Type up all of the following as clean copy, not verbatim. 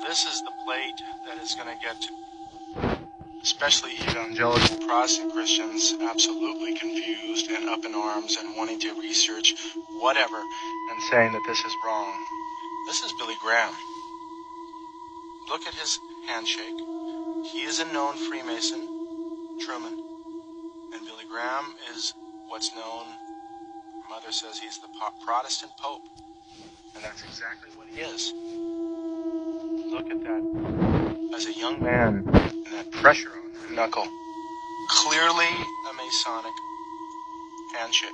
This is the plate that is going to get especially evangelical Protestant Christians absolutely confused and up in arms and wanting to research whatever and saying that this is wrong. This is Billy Graham. Look at his handshake. He is a known Freemason, Truman. And Billy Graham is what's known, Mother says he's the Protestant Pope. And that's exactly what he is. Look at that. As a young man, and that pressure on that knuckle. Clearly a Masonic handshake.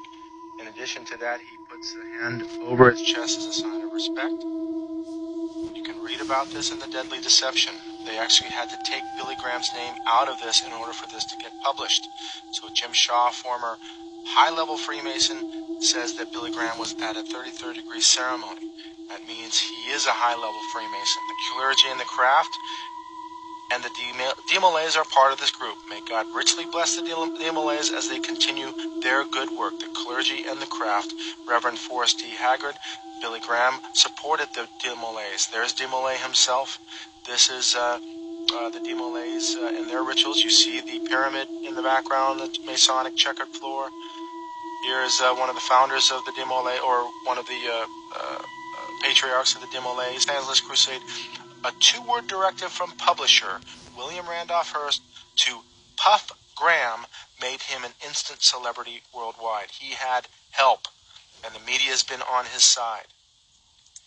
In addition to that, he puts the hand over his chest as a sign of respect. You can read about this in The Deadly Deception. They actually had to take Billy Graham's name out of this in order for this to get published. So Jim Shaw, former high-level Freemason, says that Billy Graham was at a 33rd degree ceremony. That means he is a high-level Freemason. The clergy and the craft and the Demolays are part of this group. May God richly bless the Demolays as they continue their good work. The clergy and the craft. Reverend Forrest T. Haggard, Billy Graham supported the Demolays. There's Demolay himself. This is the Demolays in their rituals. You see the pyramid in the background, the Masonic checkered floor. Here is one of the founders of the Demolay, or one of the patriarchs of the Demolay, Stanley's Crusade. A two-word directive from publisher William Randolph Hearst to Puff Graham made him an instant celebrity worldwide. He had help, and the media has been on his side.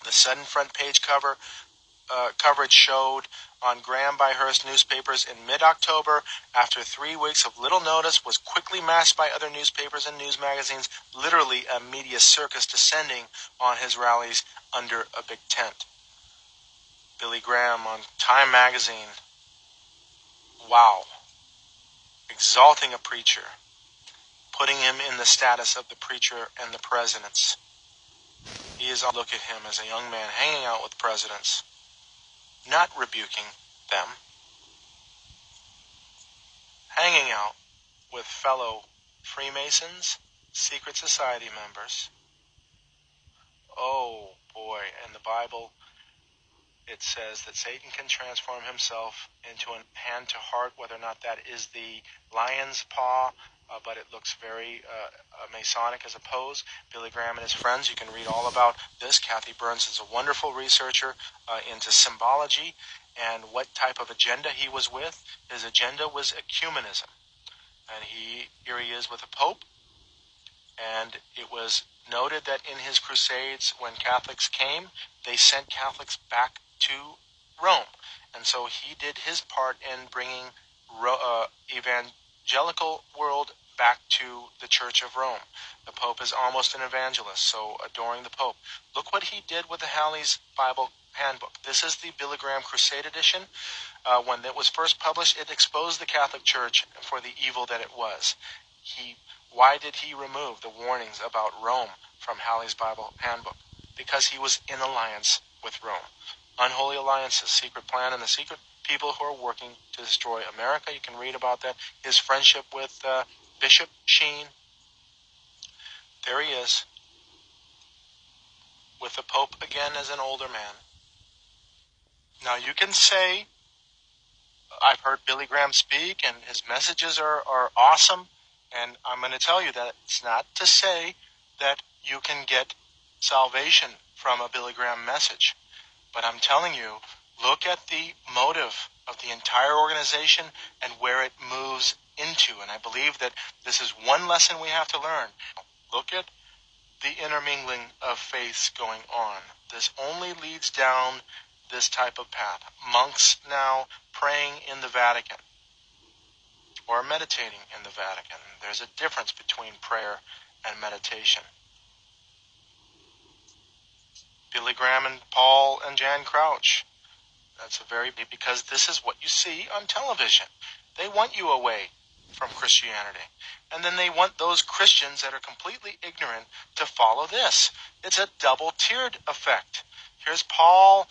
The sudden front page coverage showed on Graham by Hearst newspapers in mid-October, after 3 weeks of little notice, was quickly matched by other newspapers and news magazines, literally a media circus descending on his rallies under a big tent. Billy Graham on Time magazine. Wow. Exalting a preacher. Putting him in the status of the preacher and the presidents. He is, look at him as a young man hanging out with presidents. Not rebuking them. Hanging out with fellow Freemasons, secret society members. Oh boy, in the Bible it says that Satan can transform himself into a hand to heart, whether or not that is the lion's paw, but it looks very Masonic as a pose. Billy Graham and his friends, you can read all about this. Kathy Burns is a wonderful researcher into symbology and what type of agenda he was with. His agenda was ecumenism. And here he is with a pope. And it was noted that in his crusades, when Catholics came, they sent Catholics back to Rome. And so he did his part in bringing evangelical world back to the Church of Rome. The Pope is almost an evangelist, so adoring the Pope. Look what he did with the Halley's Bible Handbook. This is the Billy Graham Crusade edition. When it was first published, it exposed the Catholic Church for the evil that it was. Why did he remove the warnings about Rome from Halley's Bible Handbook? Because he was in alliance with Rome. Unholy alliances, secret plan, and the secret people who are working to destroy America. You can read about that. His friendship with Bishop Sheen. There he is, with the Pope again as an older man. Now you can say, I've heard Billy Graham speak, and his messages are awesome, and I'm going to tell you that it's not to say that you can get salvation from a Billy Graham message. But I'm telling you, look at the motive of the entire organization and where it moves into. And I believe that this is one lesson we have to learn. Look at the intermingling of faiths going on. This only leads down this type of path. Monks now praying in the Vatican or meditating in the Vatican. There's a difference between prayer and meditation. Billy Graham and Paul and Jan Crouch. That's because this is what you see on television. They want you away from Christianity. And then they want those Christians that are completely ignorant to follow this. It's a double-tiered effect. Here's Paul